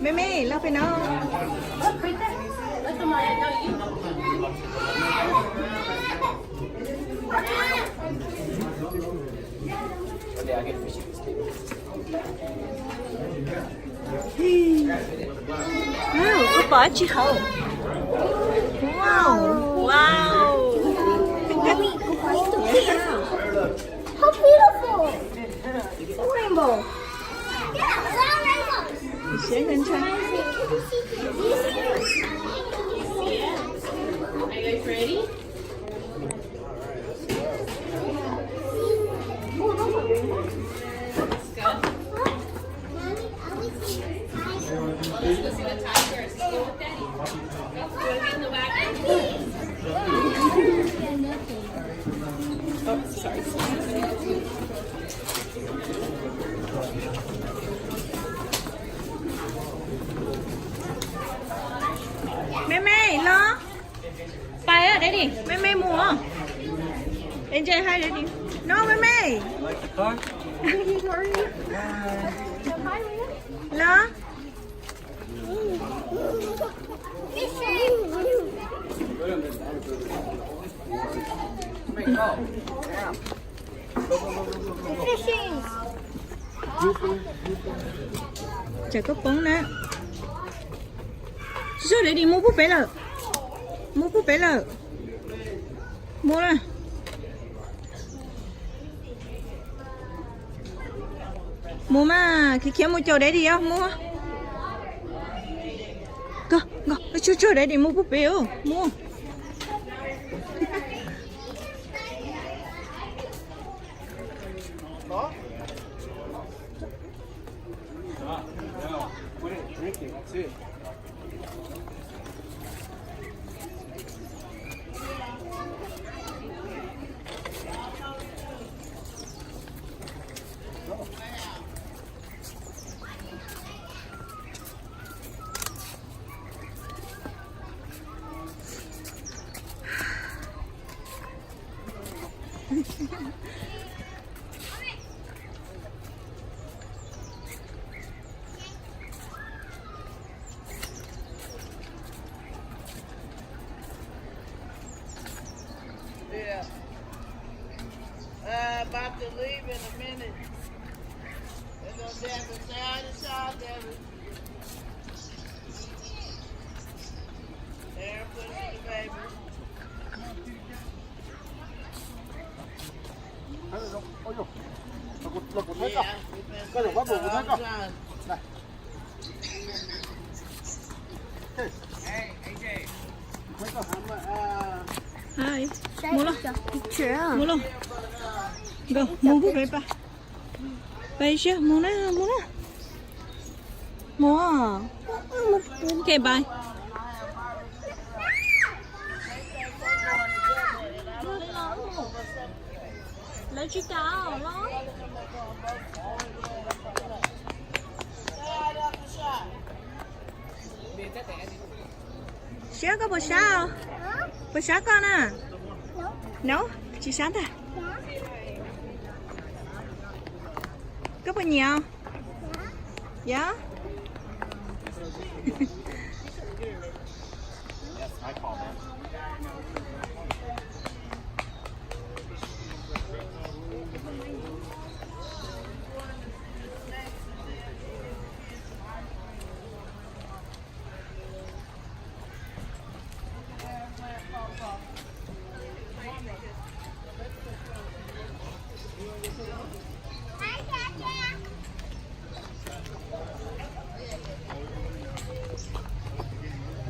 Mẹ mẹ, lo phải nó. Wow, có bỏ chị hậu. Wow, wow. How beautiful! It's a rainbow. Yeah, it's a rainbow. Sẽ lên cho. Are you guys ready? Let's go. Let's go see the tigers. Go with Daddy. Go get in the wagon. Oh, sorry. Mẹ mẹ, lo. Bay ở đây đi. Mẹ mẹ mua. Em chơi hai đấy đi. No, mẹ mẹ. Like the car? Lo. Fishing. Chả có bóng nữa. Sao để đi mua búp bê lợ. Mua búp bê lợ. Mua ra. Mua mà, khi kia mua cho đấy đi không? Mua. Go, cho đấy đi mua búp bê không? Mua. No. Put it drinking, that's it. Yeah. About to leave in a minute. They're gonna dab it down and south, Devin. There, put it in the baby. Yeah, Cái này bắt buộc của thấy không? Này. Thấy không? Hai. Mua lo. Sure. Mua lo. Go, mua búp bê ba. Bay chưa? Mua nó, mua nó. Mua. Okay, bye. Lấy chú cáo đó. Sữa có bột sao? Bột sao con à? Nấu? Chị sáng à? Có bao nhiêu? Dạ. I call man.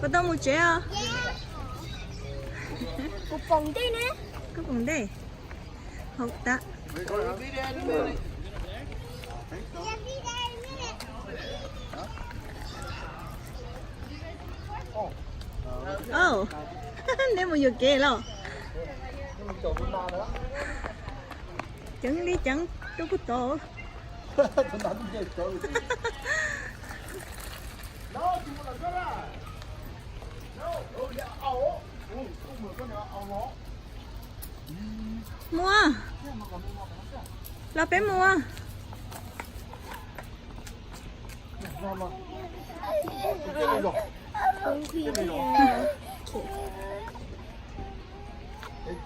Có tao mua chế không? Một vòng đây nè. Có vấn đề. Không ta. Be there in a minute. Oh. Nếu mà vừa kìa lo. Chẳng đi chẳng đâu có tổ. Mua. Là phải mua. 知道吗？就这种，这种。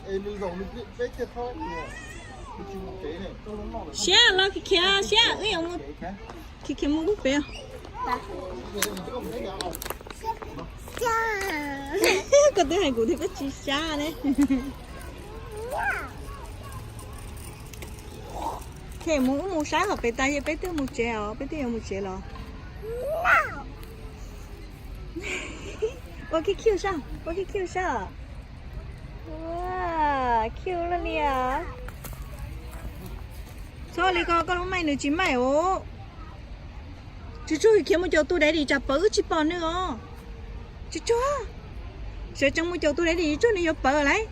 你用你别给他呢，你就给呢，都能弄的。xe lo kia kia xe ấy ông kia kia mua bút bè có thứ hai cụ thì có chi xa đấy thế mua sáng học bé tay bé tiêu mua chèo bé tiêu mua chèo lo ô cái kêu sao ô cái kêu sao wow kêu lên đi à sao lại có lúc mày nữa chỉ mày ô chú kia mua cho tôi đấy đi chặt bự chỉ bò nữa chú sẽ trong mua cho tôi đấy đi chú này vô bờ lại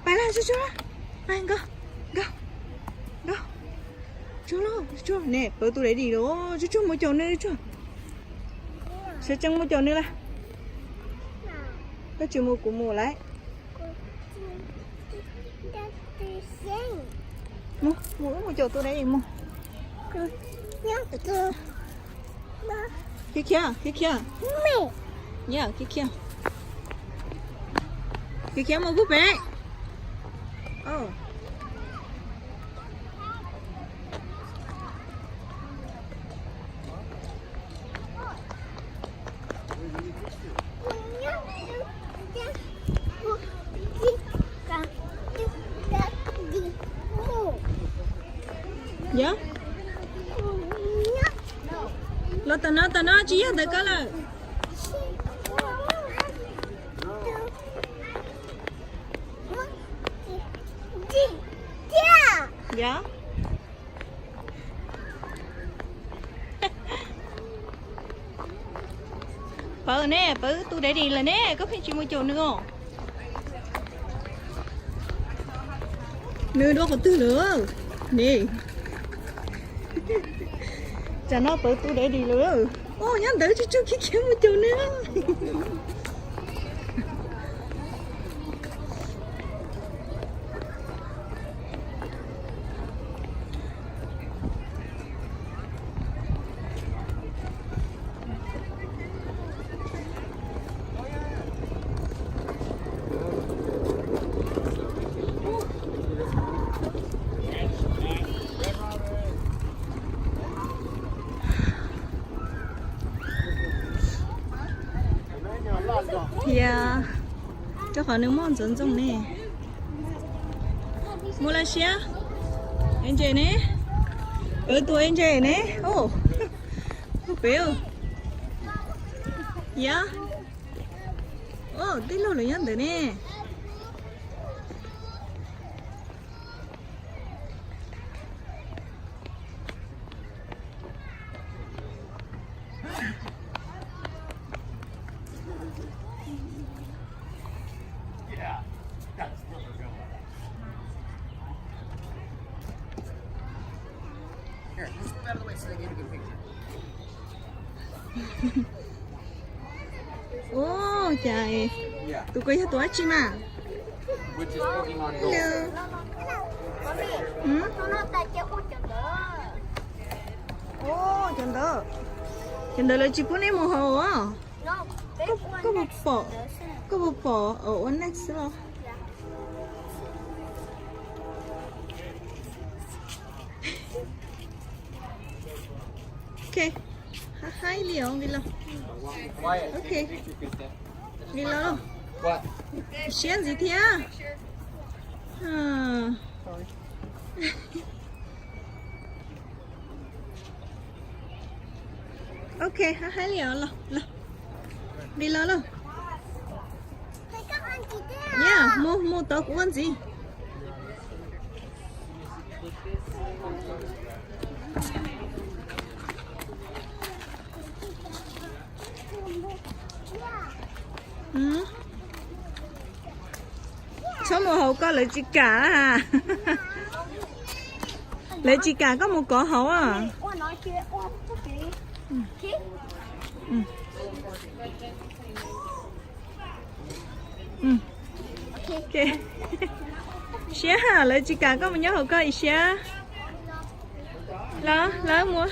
bài là chú bài go chú nè bờ tôi đấy đi đó chú mua cho nữa chú sẽ trong mua cho nữa là cái chú mua của mua lại mua cho tôi đấy đi mua kia kia yeah kia mua bút bè oh dạ lo tao nó chỉ là được cái là dạ bờ nè bờ tôi để đi là nè có phải chịu mua chỗ nữa không nơi đó còn tư nữa nè cho nó bự tôi để đi nữa ô nhắn đỡ chú kia một chỗ nữa thì cho họ nước món dân trong nè Malaysia anh chị nè ở tuổi anh chị nè ô béo dạ ô tí lâu rồi nhắn được nè Here, let's move out of the way so they get a good picture. ô trời Yeah, tụi coi tụi chim à which is Pokemon Go. hello ừ ô chân đó là chỉ bún em mồ hồ á có một phở ở one next đó ok hai liều đi lo Wyatt, ok take a picture, good stuff. đi lo What? xuyên gì thế à ok hai liều lo đi lo yeah mua tao của anh gì ừ số mùa hậu có lợi chị cả à lợi chị cả có một cỏ hậu à ok xé hả lợi chị cả có một nhớ hậu có gì xé lỡ mua.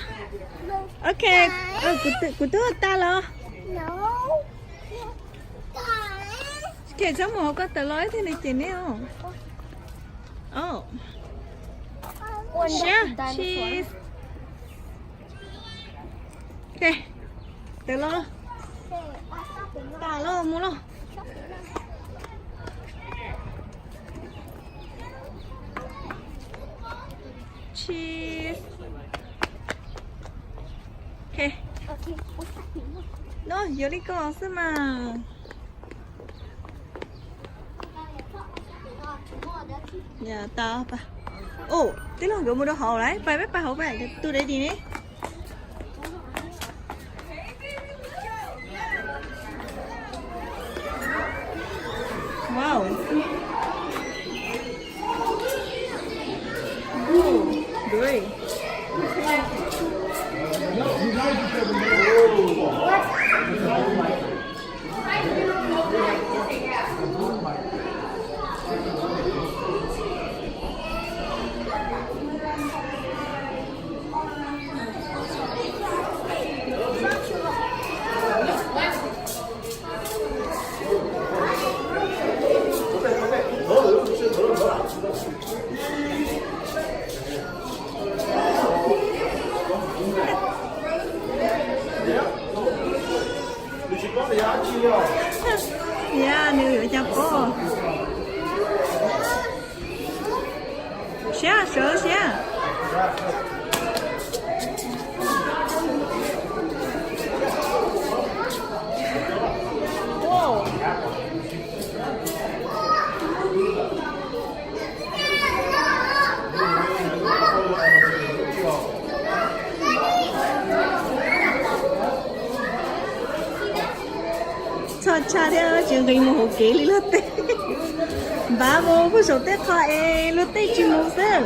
Ok, của tôi ta lo. No. Kể sao mà có tờ lối thế này chị nè không? Oh, share, cheese. Ok, tờ lo. Ta lo mua lo. Cheese. Ok. Nó giờ đi con sao mà. Dạ tao pa. Ồ, tí luôn gửi mua đồ hồ đấy. Bài bếp ba hồ bài tôi để đi nè. Wow. Great. Dạ, nữ chào cô. Xé, sữa xé. Wow. Cho cha theo trường gây một kế lý lót tê. Bà vô có số tết thoại lót tê chừng một giờ.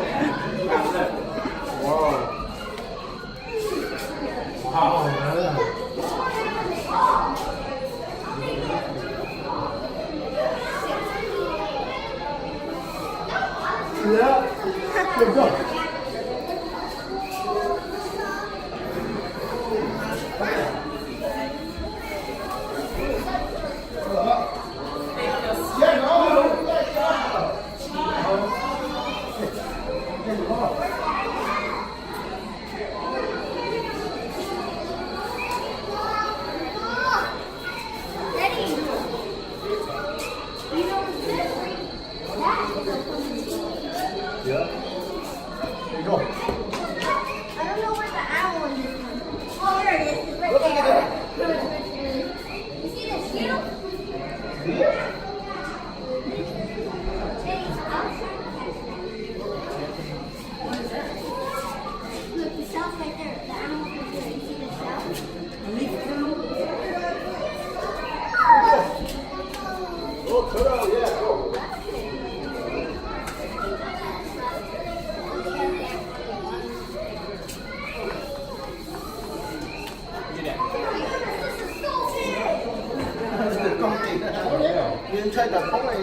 Nguyên chơi tập không này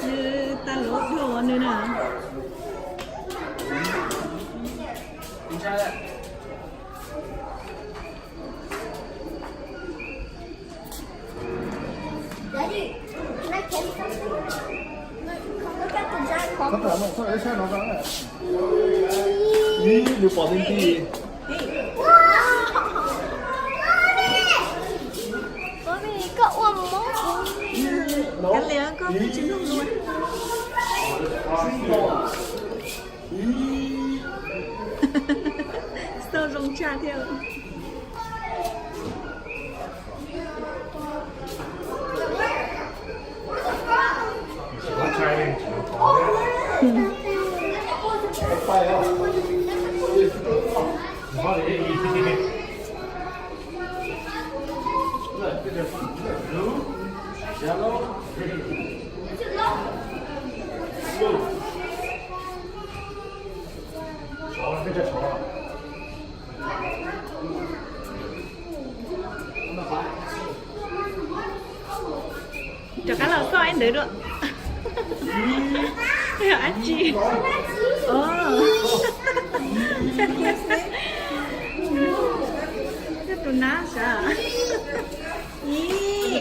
Như ta lốt đồ nữa nè. Daddy, can I carry something? Look at the giant Có bubble. thể mà sao để xe nó ra này Ý, được bỏ lên đi Mommy, got one more. Cắn léo con cái trứng luôn luôn. Sao rong cha theo. Phải không? Cho cá lò xo anh đợi được. 아치. Rất là nasa. Ý.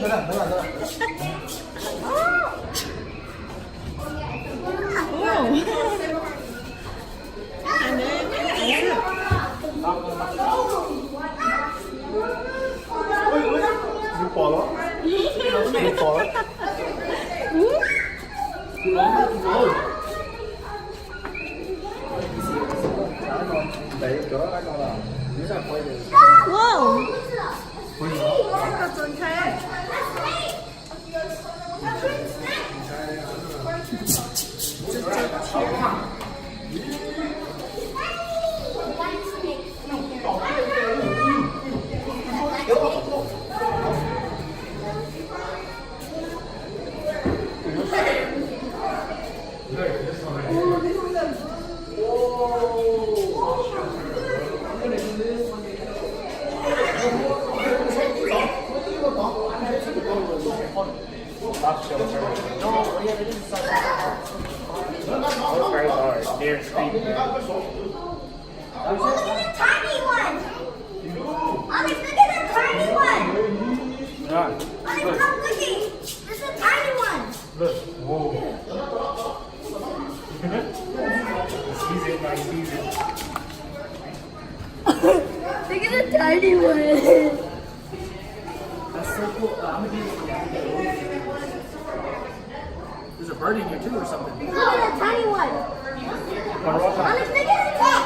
Anh ơi. Não cola. Não cola. Đấy, cỡ ai còn là nếu là quay được. Wow. Those guys are. They're screaming. Oh, look at the tiny one. Alex, look at the tiny one. Yeah. Alex, come looking. There's a tiny one. Look. Whoa. Squeeze it, man. Squeeze it. Look at the tiny one. That's so cool. I'm gonna do this again. There's a bird in here too or something. Look at the tiny one. Alex, look at the top.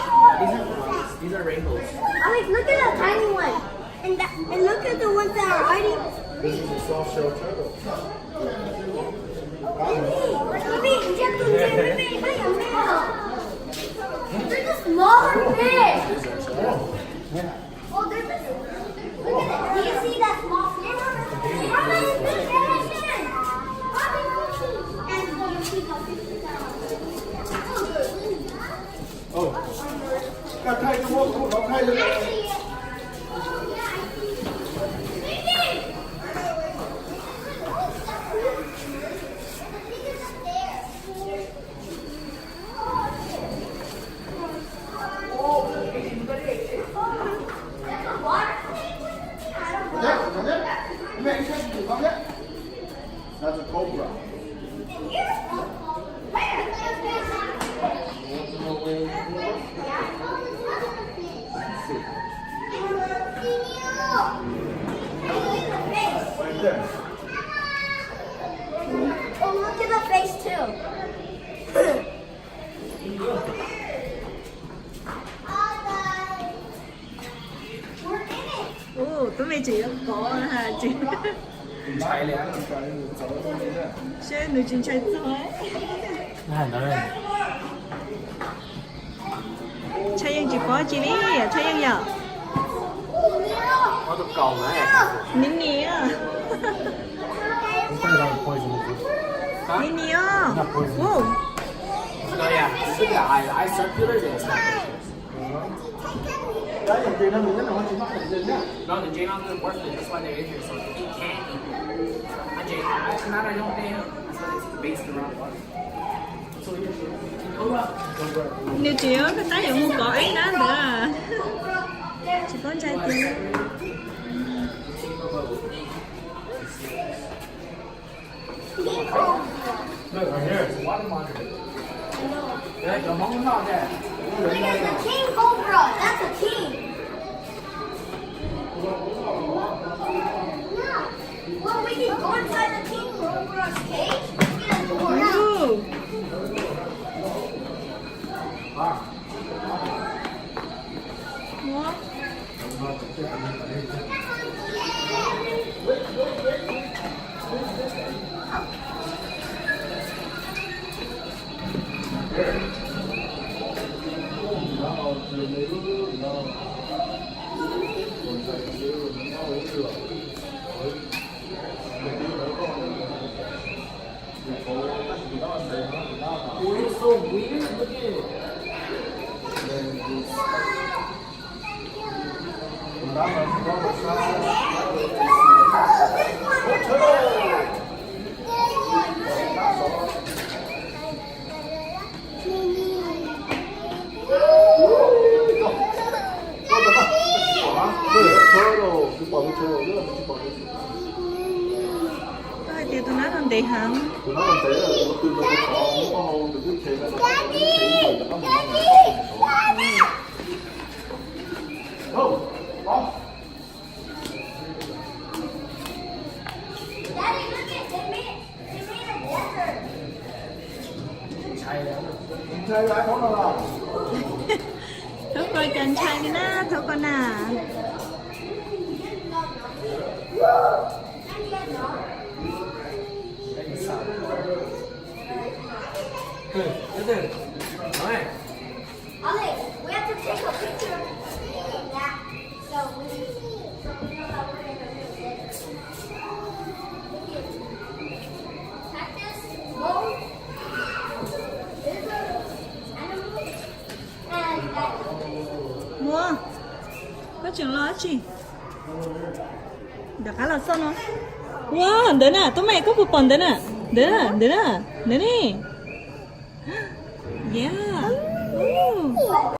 These are rainbows. Alex, look at the tiny one. And look at the ones that are hiding. This is a soft shell turtle. There's a smaller fish. Oh, there's a... Look at that. Do you see that small fish? Mama, it's big fish. And you see the fish that are... Oh. Các thay cho một, nó thay lên. That's a cobra. Right there. Oh, look at the face too. We're in it. Ồ, tụi mày chỉ có hả chị? Trái lẽ. Xe nữ chính chạy thôi. Này này. Chạy yang chỉ có chị đi, chạy yang nhở? Có tụi cầu đấy. Nín nhỉ? Không phải là poison. Hả? Nín nhỉ? Wow. No, yeah. Look at the eye circular. It's not Cái dòng tiền nó mình rất là quan trọng phải dừng nhá. no, the J-Mom doesn't work there. That's why they're in here. So you can't eat it. I don't think. That's why it's based around water. So you're Nếu chị ơi, cái tay dụng một cỏ ấy đó nữa à. Chị có trai tiền. Look, right here. It's a water monitor. Yeah, the mom not there. Look at the king cobra. That's a king. Well, we can go inside the king cobra's cage. Get a door out. Ooh. What? It's so weird. Look at it. 제가 이거 봐. Thôi tiêu tôi nói con tì hẳn. Tụi nó còn thế là nó từ cái có hôn từ cái chế ra nó Daddy, look at they made a desert. Chơi lại món nào Thôi coi chân trai đi na, thôi con à. Listen. Alright. Ollie, we have to take a picture of that. So we know that we're in a real desert. Cactus, bone, lizard, animal, and that. Mua. Có chuyện lo gì? Đã khá là sao nó? Wow, đến à, tụi mày có một phần đến à? Đến à, đến à, đến đi. Yeah. Ooh.